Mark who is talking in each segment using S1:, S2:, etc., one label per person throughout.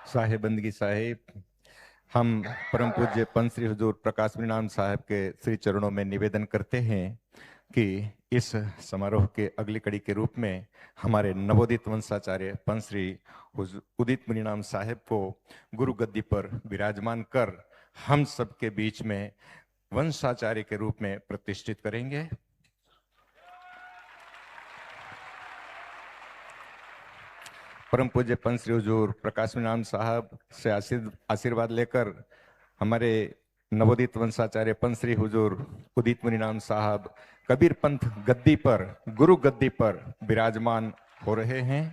S1: साहेब बंदगी साहेब, हम परम पूज्य पंच श्री हुजूर प्रकाश नाम साहब के श्री चरणों में निवेदन करते हैं कि इस समारोह के अगली कड़ी के रूप में हमारे नवोदित वंशाचार्य पंच श्री उदित मुनिनाम साहब को गुरु गद्दी पर विराजमान कर हम सबके बीच में वंशाचार्य के रूप में प्रतिष्ठित करेंगे। परम पूज्य पंच श्री हुजूर प्रकाश नाम साहब से आशीर्वाद लेकर हमारे नवोदित वंशाचार्य पंच श्री हुजूर उदित मुनिनाम साहब कबीर पंथ गद्दी पर, गुरु गद्दी पर विराजमान हो रहे हैं।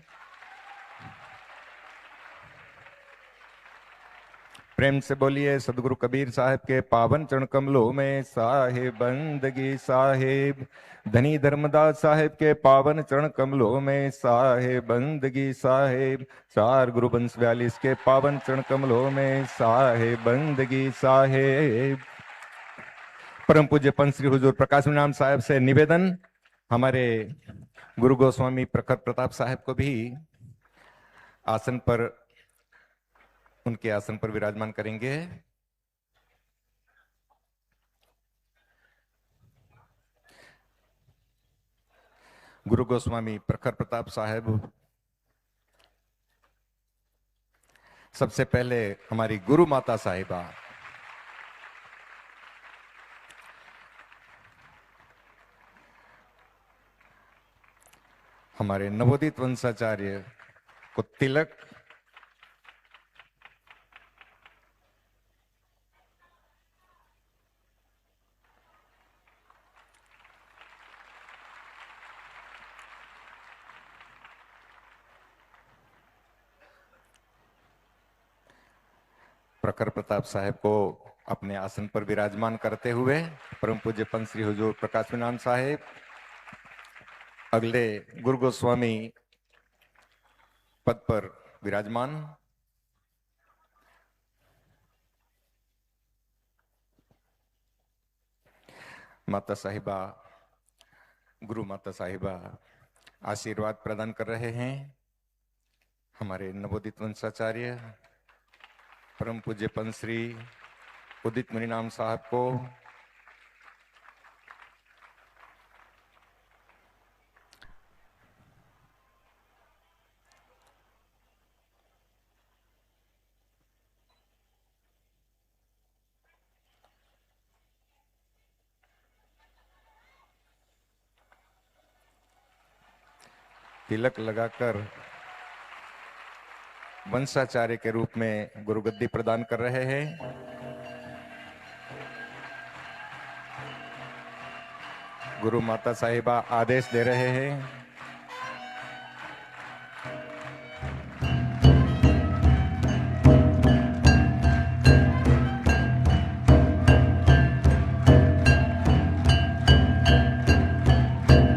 S1: प्रेम से बोलिए सदगुरु कबीर साहब के पावन चरण कमलों में साहेब बंदगी साहेब। धनी धर्मदास साहेब के पावन चरण कमलों में साहेब बंदगी साहेब। चार गुरु वंश 42 के पावन चरण कमलों में साहेब बंदगी साहेब। परम पूज्य पंच श्री हुजूर प्रकाश नाम साहब से निवेदन, हमारे गुरु गोस्वामी प्रखर प्रताप साहब को भी आसन पर, उनके आसन पर विराजमान करेंगे। गुरु गोस्वामी प्रखर प्रताप साहब सबसे पहले हमारी गुरु माता साहिबा, हमारे नवोदित वंशाचार्य को तिलक, प्रखर प्रताप साहब को अपने आसन पर विराजमान करते हुए परम पूज्य पंच श्री हुजूर प्रकाश नाम साहेब अगले गुरु गोस्वामी पद पर विराजमान। माता साहिबा, गुरु माता साहिबा आशीर्वाद प्रदान कर रहे हैं हमारे नवोदित वंशाचार्य परम पूज्य पंच श्री उदित मुनिनाम साहब को। तिलक लगाकर वंशाचार्य के रूप में गुरु गद्दी प्रदान कर रहे हैं। गुरु माता साहिबा आदेश दे रहे हैं।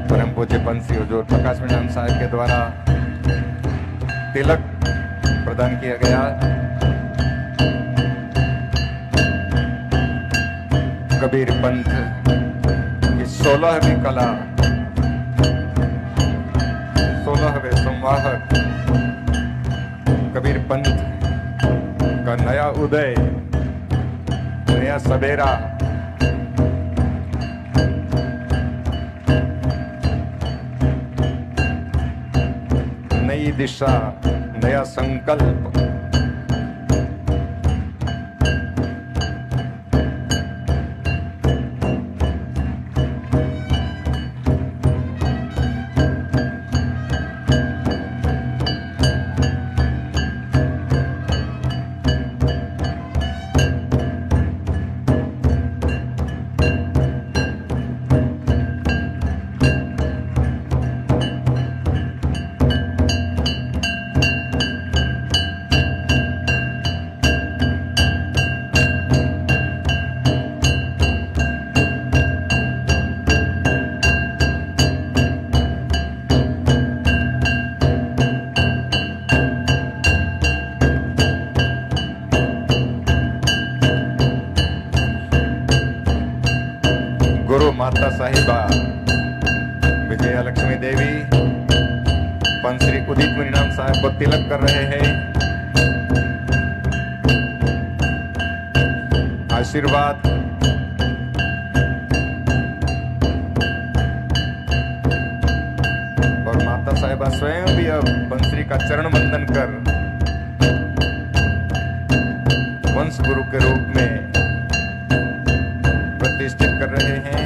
S1: परम पूज्य पंच श्री हुजूर प्रकाश नाम साहब के द्वारा तिलक प्रदान किया गया। कबीर पंथ की 16वीं कला, 16वें संवाहक कबीर पंथ का नया उदय, नया सवेरा, नई दिशा, नया संकल्प। माता साहिबा, विजया लक्ष्मी देवी, पंच श्री उदित मुनि मणिराम साहब को तिलक कर रहे हैं। आशीर्वाद और माता साहिबा स्वयं भी अब बंसरी का चरण वंदन कर वंश गुरु के रूप में प्रतिष्ठित कर रहे हैं।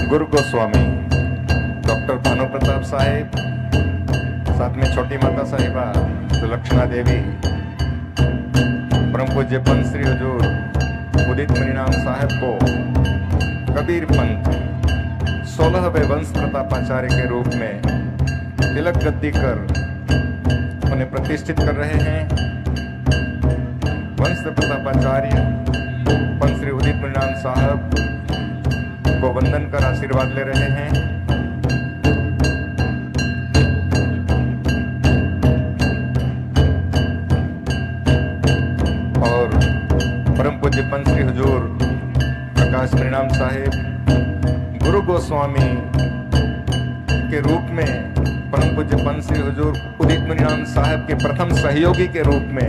S1: गुरु गोस्वामी डॉक्टर भानु प्रताप साहेब, साथ में छोटी माता साहिबा सुलक्षणा देवी, परम पूज्य पंत श्री हुजूर उदित मणिराम साहब को कबीर पंथ 16वें वंश प्रतापाचार्य के रूप में तिलक गद्दी कर उन्हें प्रतिष्ठित कर रहे हैं। वंश प्रतापाचार्य पंत श्री उदित मणिराम साहब को वंदन कर आशीर्वाद ले रहे हैं। और परम पूज्य पंत श्री हुजूर प्रकाश मणिराम साहेब गुरु गोस्वामी के रूप में परम पूज्य पंत श्री हुजूर उदित मणिराम साहब के प्रथम सहयोगी के रूप में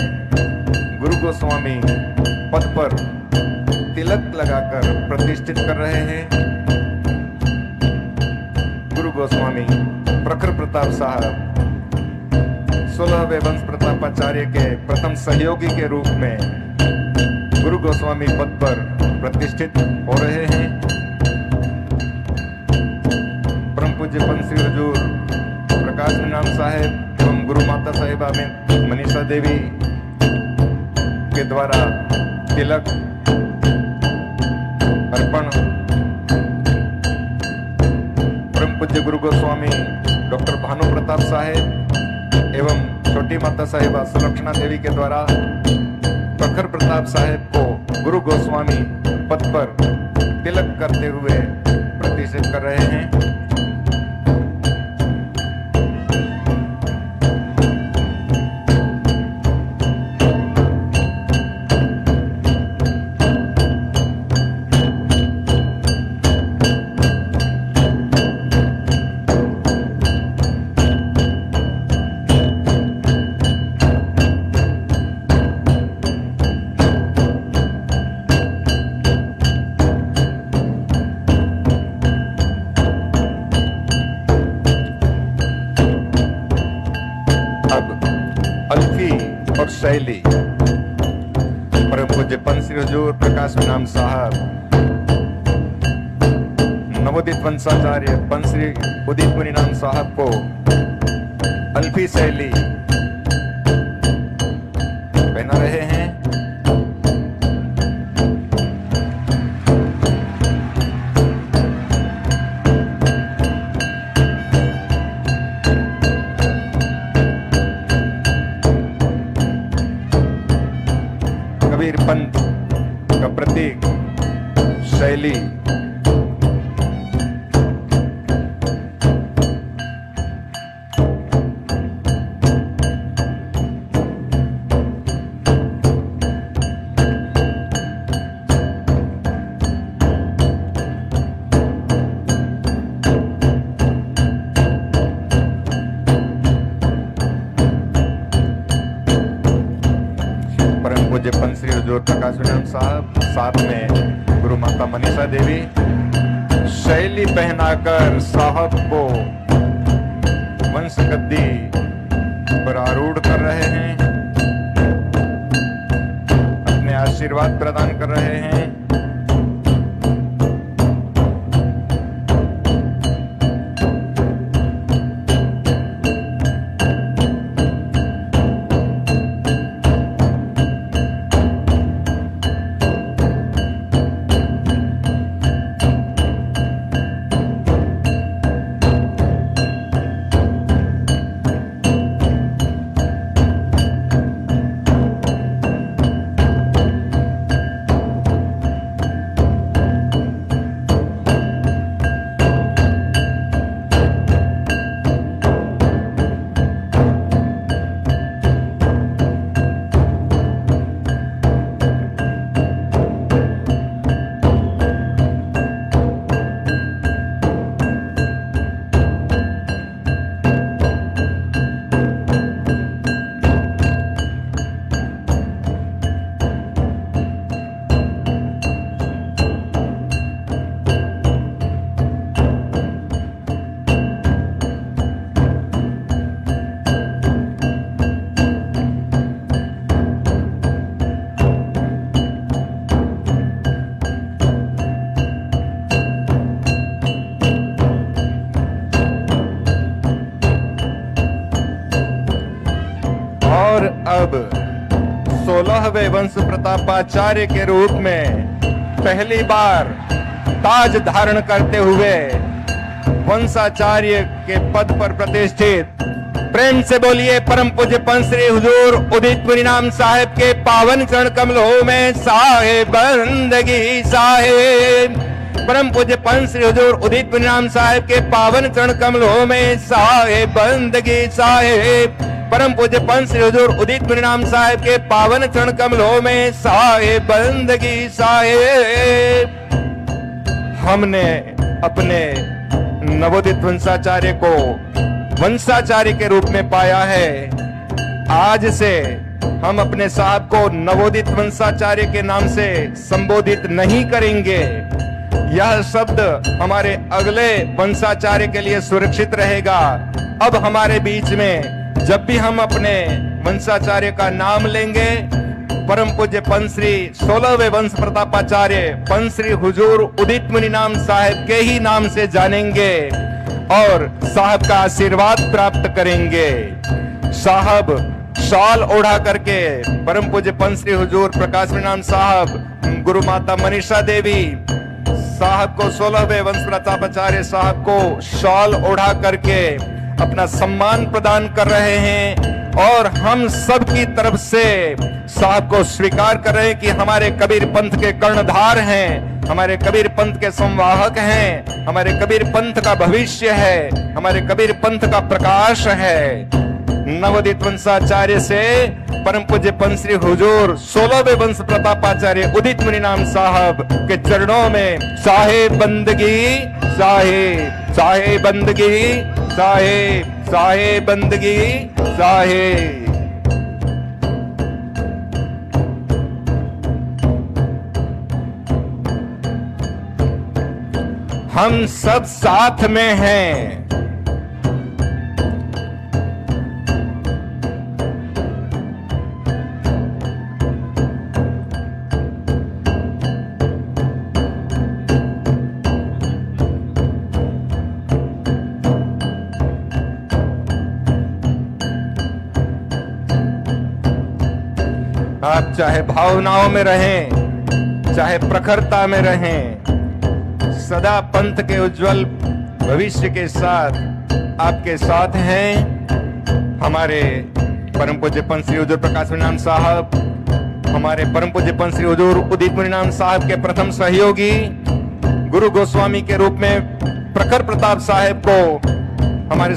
S1: गुरु गोस्वामी पद पर तिलक लगाकर प्रतिष्ठित कर रहे हैं। गुरु गोस्वामी प्रखर प्रताप साहब 16वें वंश प्रतापाचार्य के प्रथम सहयोगी के रूप में गुरु गोस्वामी पद पर प्रतिष्ठित हो रहे हैं। परम पूज्य पंत श्री हुजूर प्रकाश मणिराम साहेब एवं गुरु माता साहिबा में मनीषा देवी के द्वारा तिलक अर्पण परम पूज्य गुरु गोस्वामी डॉक्टर भानु प्रताप साहेब एवं छोटी माता साहिबा सुलक्षणा देवी के द्वारा प्रखर प्रताप साहेब को गुरु गोस्वामी पद पर तिलक करते हुए प्रतिष्ठित कर रहे हैं। और शैली परम पूज्य पंत श्री हुजूर प्रकाश मणिराम साहब नवोदित वंशाचार्य पंत श्री उदित मणिराम साहब को अल्फी शैली पहना रहे हैं। कबीर पंथ का प्रतीक शैली पूज्य पंत श्री हुजूर प्रकाश मणिराम साहब, साथ में गुरु माता मनीषा देवी शैली पहनाकर साहब को वंश गद्दी पर आरूढ़ कर रहे हैं, अपने आशीर्वाद प्रदान कर रहे हैं। और अब 16वें वंश प्रतापाचार्य के रूप में पहली बार ताज धारण करते हुए वंशाचार्य के पद पर प्रतिष्ठित, प्रेम से बोलिए परम पूज्य पंच श्री हुजूर उदित मुनीनाम साहेब के पावन चरण कमलों में साहेब बंदगी साहेब। परम पूज्य पंच श्री हुजूर उदित मुनीनाम साहेब के पावन चरण कमलों में साहेब बंदगी साहेब। परम पूज्य पंच श्री हुजूर उदित मुनीनाम साहेब के पावन चरण कमलों में साहेब बंदगी साहेब। हमने अपने नवोदित वंशाचार्य को वंशाचार्य के रूप में पाया है। आज से हम अपने साहब को नवोदित वंशाचार्य के नाम से संबोधित नहीं करेंगे। यह शब्द हमारे अगले वंशाचार्य के लिए सुरक्षित रहेगा। अब हमारे बीच में जब भी हम अपने वंशाचार्य का नाम लेंगे, परम पूज्य पंच श्री 16वें वंश प्रतापाचार्य पंच श्री हुजूर उदित मुनीनाम साहेब के ही नाम से जानेंगे और साहब का आशीर्वाद प्राप्त करेंगे। साहब शाल ओढ़ा करके परम पूज्य पंच श्री हुजूर प्रकाश मुनीनाम साहब, गुरु माता मनीषा देवी साहब को 16वें वंश प्रतापाचार्य साहब को शाल ओढ़ा करके अपना सम्मान प्रदान कर रहे हैं और हम सब की तरफ से साहब को स्वीकार कर रहे हैं कि हमारे कबीर पंथ के कर्णधार हैं, हमारे कबीर पंथ के संवाहक हैं, हमारे कबीर पंथ का भविष्य है, हमारे कबीर पंथ का प्रकाश है। नवोदित वंशाचार्य से परम पूज्य पंच श्री हुजूर 16वें वंश प्रतापाचार्य उदित मुनीनाम साहब के चरणों में साहेब बंदगी साहेब, साहेब बंदगी साहेब, साहेब बंदगी साहेब। हम सब साथ में हैं। आप चाहे भावनाओं में रहें, चाहे प्रखरता में रहें, सदा पंथ के उज्जवल भविष्य के साथ आपके साथ हैं हमारे परम पूज्य पंच श्री हुजूर प्रकाश मुनीनाम साहब, हमारे परम पूज्य पंच श्री हुजूर उदित मुनीनाम साहब के प्रथम सहयोगी गुरु गोस्वामी के रूप में प्रखर प्रताप साहेब को हमारे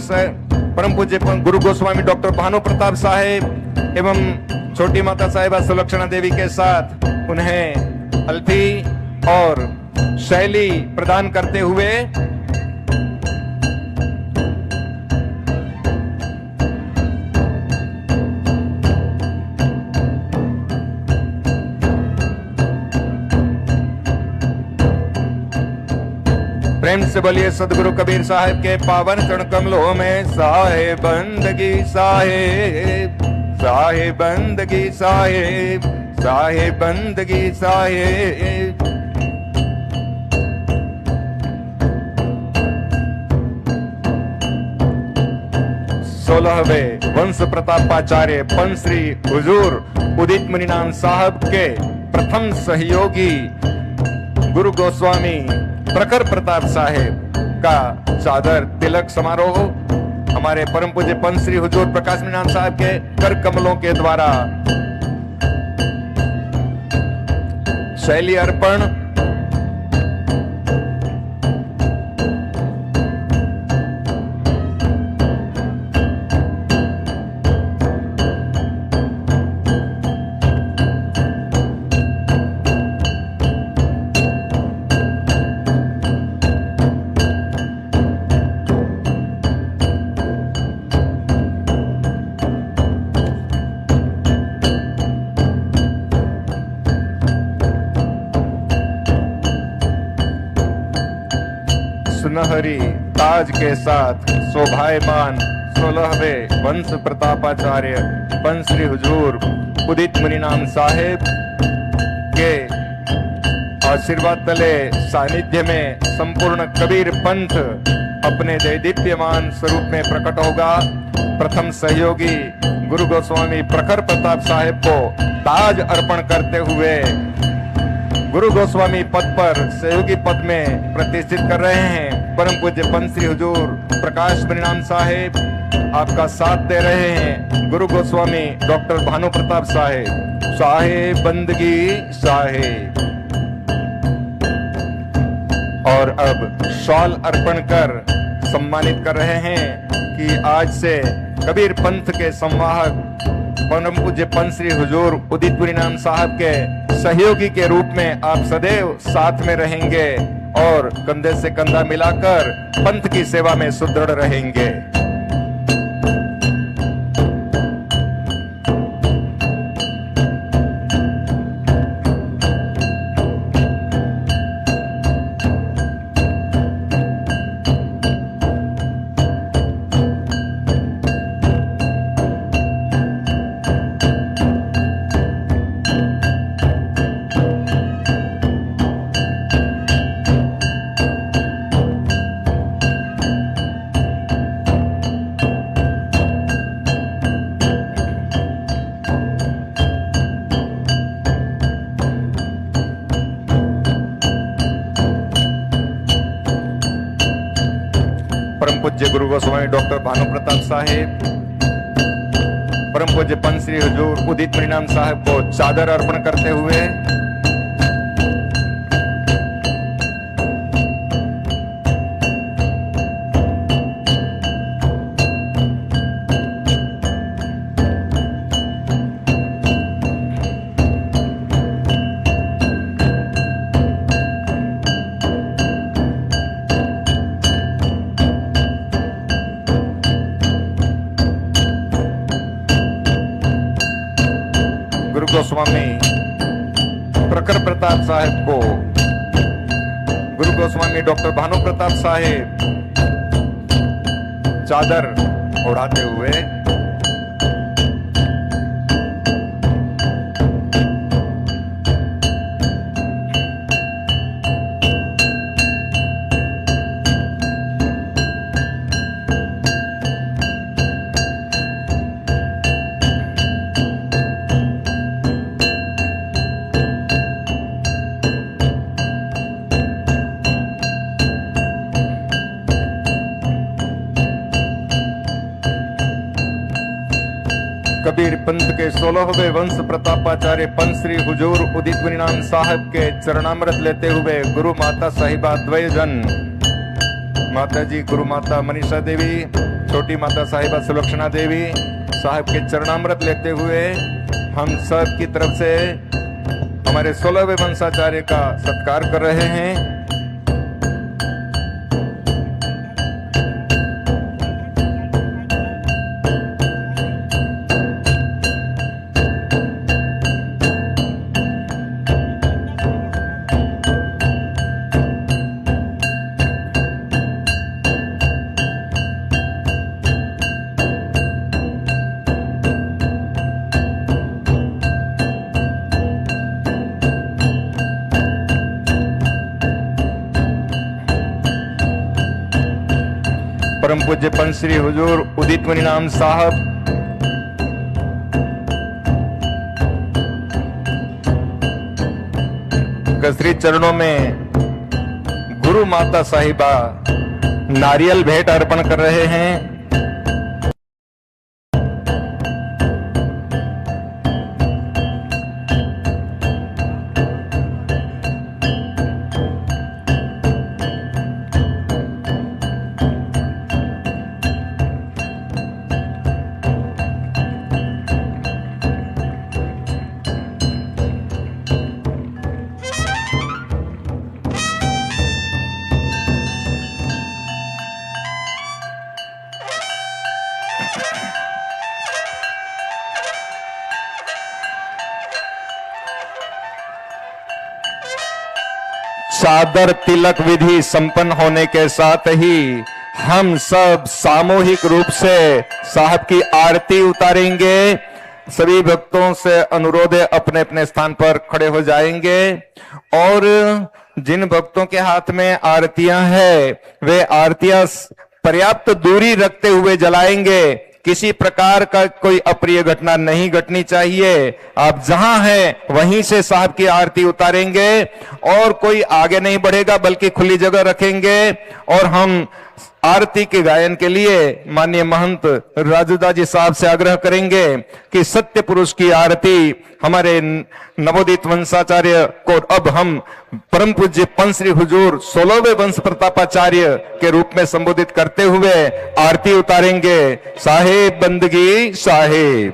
S1: परम पूज्य गुरु गोस्वामी डॉक्टर भानु प्रताप साहेब एवं छोटी माता साहिबा सुलक्षणा देवी के साथ उन्हें अल्फी और शैली प्रदान करते हुए प्रेम से बोलिए सदगुरु कबीर साहेब के पावन चरण कमलों में साहेब बंदगी साहेब, साहेब बंदगी साहेब, साहेब बंदगी साहेब। 16वें वंश प्रतापाचार्य पंच श्री हुजूर उदित मुनीनाम साहब के प्रथम सहयोगी गुरु गोस्वामी प्रखर प्रताप साहेब का चादर तिलक समारोह हमारे परम पूज्य पंच श्री हुजूर प्रकाश मुनीनाम साहब के कर कमलों के द्वारा शैली अर्पण सुनहरी ताज के साथ शोभायमान 16वें वंश प्रतापाचार्य पंच श्री हुजूर उदित मुनीनाम साहेब के आशीर्वाद तले सानिध्य में संपूर्ण कबीर पंथ अपने दैदीप्यमान स्वरूप में प्रकट होगा। प्रथम सहयोगी गुरु गोस्वामी प्रखर प्रताप साहेब को ताज अर्पण करते हुए गुरु गोस्वामी पद पर सहयोगी पद में प्रतिष्ठित कर रहे हैं। परम पूज्य पंत श्री हुजूर प्रकाश परिणाम साहेब आपका साथ दे रहे हैं। गुरु गोस्वामी डॉक्टर भानु प्रताप साहेब, साहेब बंदगी साहेब। और अब शॉल अर्पण कर सम्मानित कर रहे हैं कि आज से कबीर पंथ के संवाहक परम पूज्य पंत श्री हुजूर उदित परिणाम साहब के सहयोगी के रूप में आप सदैव साथ में रहेंगे और कंधे से कंधा मिलाकर पंथ की सेवा में सुदृढ़ रहेंगे। परम पूज्य गुरु गोस्वामी डॉक्टर भानु प्रताप साहेब, परम पूज्य पंत श्री हुजूर उदित परिणाम साहब को चादर अर्पण करते हुए गुरु गोस्वामी प्रखर प्रताप साहेब को गुरु गोस्वामी डॉक्टर भानु प्रताप साहेब चादर ओढ़ाते हुए कबीर पंथ के 16वें वंश प्रतापाचार्य पंत श्री हुजूर उदित परिणाम साहब के चरणामृत लेते हुए गुरु माता साहिबा द्वयजन, माता जी गुरु माता मनीषा देवी, छोटी माता साहिबा सुलक्षणा देवी साहब के चरणामृत लेते हुए हम सब की तरफ से हमारे 16वें वंशाचार्य का सत्कार कर रहे हैं। परम पूज्य पंत श्री हुजूर उदित परिणाम साहब श्री चरणों में गुरु माता साहिबा नारियल भेंट अर्पण कर रहे हैं। चादर तिलक विधि संपन्न होने के साथ ही हम सब सामूहिक रूप से साहब की आरती उतारेंगे। सभी भक्तों से अनुरोध है अपने अपने स्थान पर खड़े हो जाएंगे और जिन भक्तों के हाथ में आरतियां हैं वे आरतियां पर्याप्त दूरी रखते हुए जलाएंगे। किसी प्रकार का कोई अप्रिय घटना नहीं घटनी चाहिए। आप जहां हैं वहीं से साहब की आरती उतारेंगे और कोई आगे नहीं बढ़ेगा, बल्कि खुली जगह रखेंगे। और हम आरती के गायन के लिए माननीय महंत राजूदा जी साहब से आग्रह करेंगे कि सत्य पुरुष की आरती हमारे नवोदित वंशाचार्य को अब हम परम पूज्य पंच श्री हुजूर 16वें वंश प्रतापाचार्य के रूप में संबोधित करते हुए आरती उतारेंगे। साहेब बंदगी साहेब।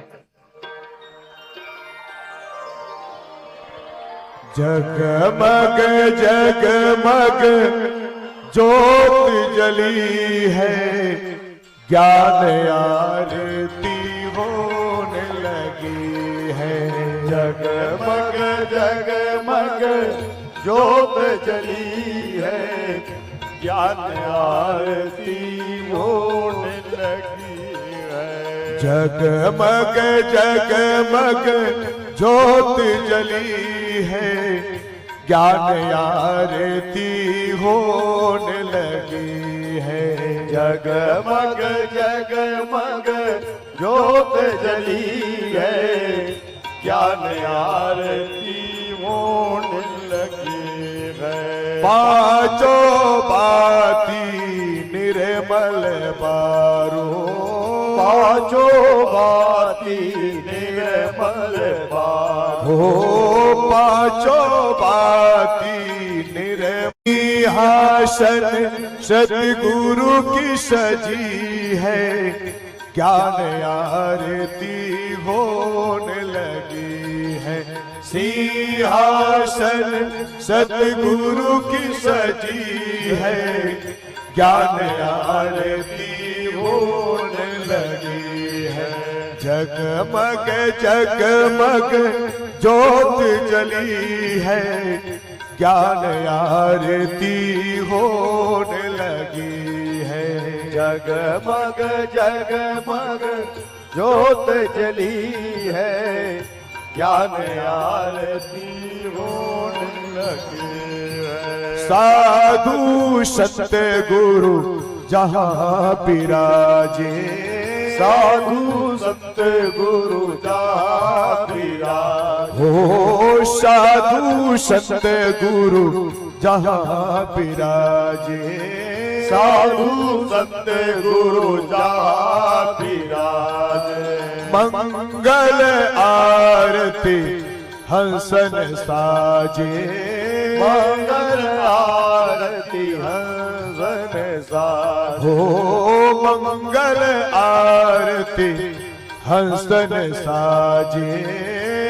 S2: जगमग जगमग ज्योत जली है, ज्ञान आरती होने लगी है। जगमग जगमग ज्योत जली है, ज्ञान आरती होने लगी है। जगमग जगमग ज्योत जली है, ज्ञान आरती होने लगी है। जगमग जगमग ज्योत जली है, ज्ञान आरती होने लगी है। पांचों बाती निर्मल बारो, पांचों बाती निर्मल बारो, पांचों बाती निर्मल। हासन सतगुरु की सजी है, ज्ञान आरती होने लगी है। सिंहासन सतगुरु की सजी है, ज्ञान आरती होने लगी है। जगमग जगमग ज्योत जली है, ज्ञान आरती होने लगी है। जगमग जगमग ज्योत जली है, ज्ञान आरती होने लगी है। साधु सतगुरु जहाँ विराजे, साधु सतगुरु जहाँ विराजे। हो साधु सतगुरु जहाँ विराजे, साधु सतगुरु जहाँ विराजे। मंगल आरती हंसन साजे, मंगल आरती हंसन साजे। हो मंगल आरती हंसन साजे,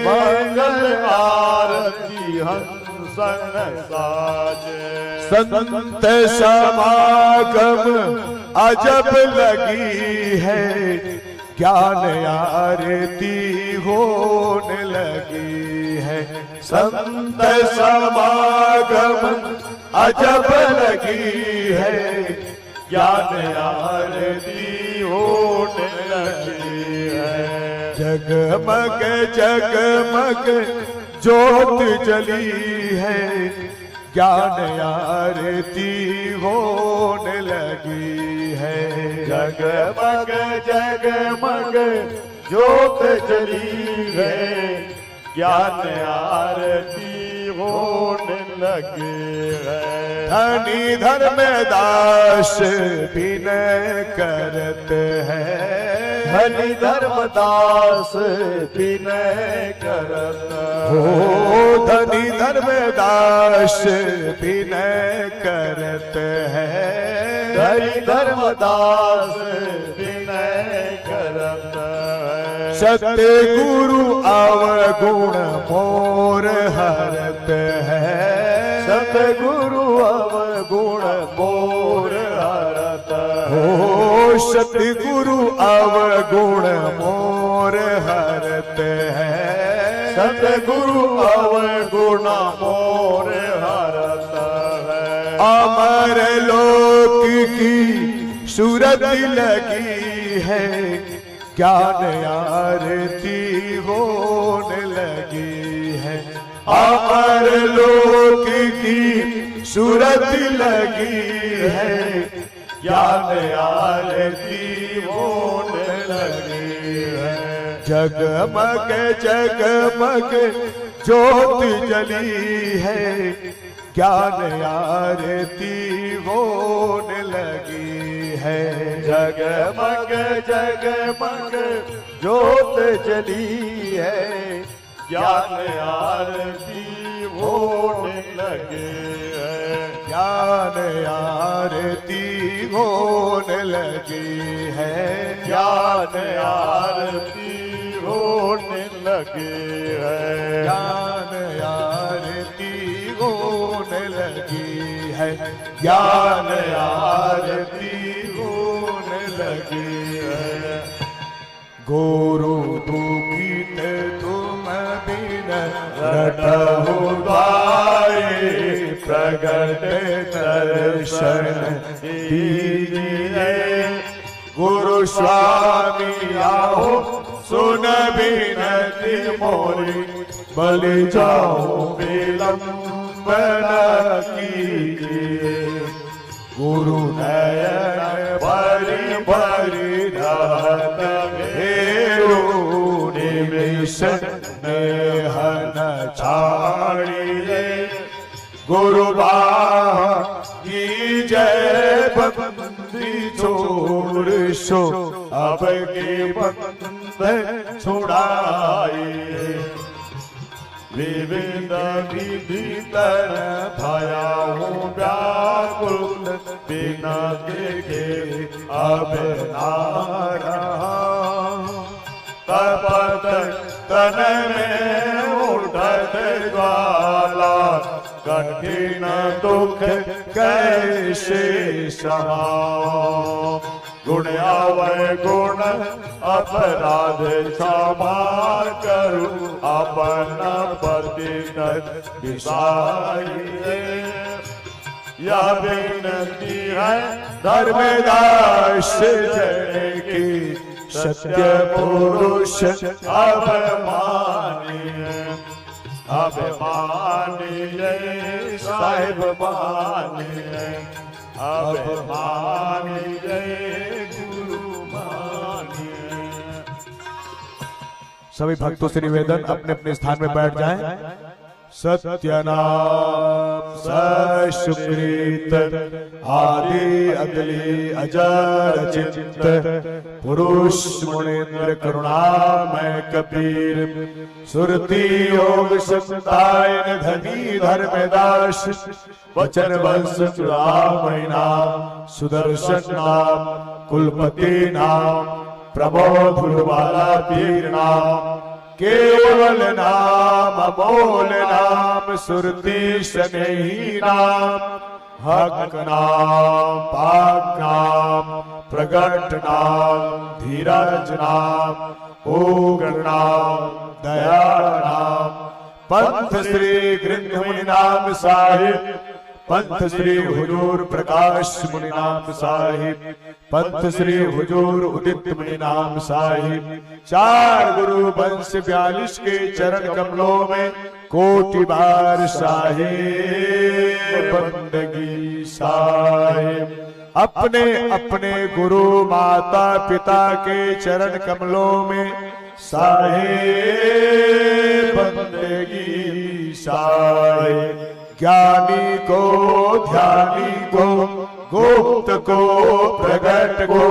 S2: मंगल आरती हंसन साजे। संत समागम अजब लगी है, ज्ञान आरती होने लगी है। संत समागम अजब लगी है, ज्ञान आरती होने लगी है। जगमग जगमग ज्योत जली है, ज्ञान आरती होने लगी है। जगमग जगमग ज्योत जली है, ज्ञान आरती होने लगी है। धनी धर्मदास विनय करत है, धनी धर्मदास विनय करत हो। धनी धर्मदास विनय करत है, धनी धर्मदास विनय करत है। सतगुरु अवगुण मोर हरत है, सतगुरु अवगुण मोर हरत हो। सतगुरु अवगुण मोर हरत है, सतगुरु अवगुण मोर हरत है। अमर लोक की सूरत लगी है, ज्ञान आरती होने लगी है। अमर लोक की सूरत लगी है, ज्ञान आरती होने लगी जगमग जगमग ज्योत जली है, ज्ञान आरती होने लगी है।
S3: जगमग जगमग ज्योत जली है, ज्ञान आरती होने लगे है।
S2: ज्ञान आरती होने लगी है,
S3: ज्ञान आरती होने लगे है।
S2: ज्ञान आरती होने लगी है, ज्ञान आरती होने लगी है। गुरु दुखित तुम बिन रटहु द्वारे, प्रगट दर्शन दीजिए। गुरु स्वामी आओ सुन बिनती मोरी, बलि जाओ विलंब न कीजिए। गुरु नयन भरी भरी रहत हेरो, निमिष नेहन छाड़िए। गुरु बाह की जय बंदी छोड़ सो, अब के बंद छुड़ाइए। विविध विधि तर भया हूँ व्याकुल, बिना देखे अब ना रहा। तपत तन में उठत ज्वाला, कठिन दुख कैसे सहा। गुण आवे गुण अपराध क्षमा करूं, अपना पति विसाइए। यह विनती है धर्मदास जन की, सत्य पुरुष अब मानिए। अब मानिए साहिब मानिए, अब मानिए गुरु मानिए। सभी भक्तों से निवेदन अपने अपने स्थान में बैठ जाएं। सत्य नाम सुकृत आदि अगली अजर चित्त, पुरुष मुनीन्द्र करुणामय कबीर। सुरति योग संतायन धनी धर्मदास, वचन वंश चुरामणि नाम। सुदर्शन नाम कुलपति नाम, प्रमोद वाला पीर नाम। केवल नाम अमोल नाम, सुरति स्नेही नाम। हक नाम पाक नाम, प्रगट नाम धीरज नाम। उग्र नाम दया नाम, पंथ श्री गृंथ मुनि नाम साहिब। पंथ श्री हुजूर प्रकाश मुनि नाम साहिब, पंथ श्री हुजूर उदित मुनि नाम साहिब। चार गुरु वंश 42 के चरण कमलों में कोटि बार साहिब बंदगी साहिब। अपने अपने गुरु माता पिता के चरण कमलों में साहिब बंदगी साहिब। ज्ञानी को ध्यानी को, गुप्त को प्रगट को,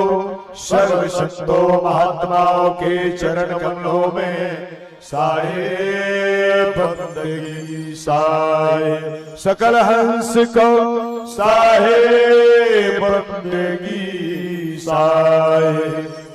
S2: सर्व संतों महात्माओं के चरण कमलों में साहिब बंदगी साहिब। सकल हंस को साहिब बंदगी साहिब।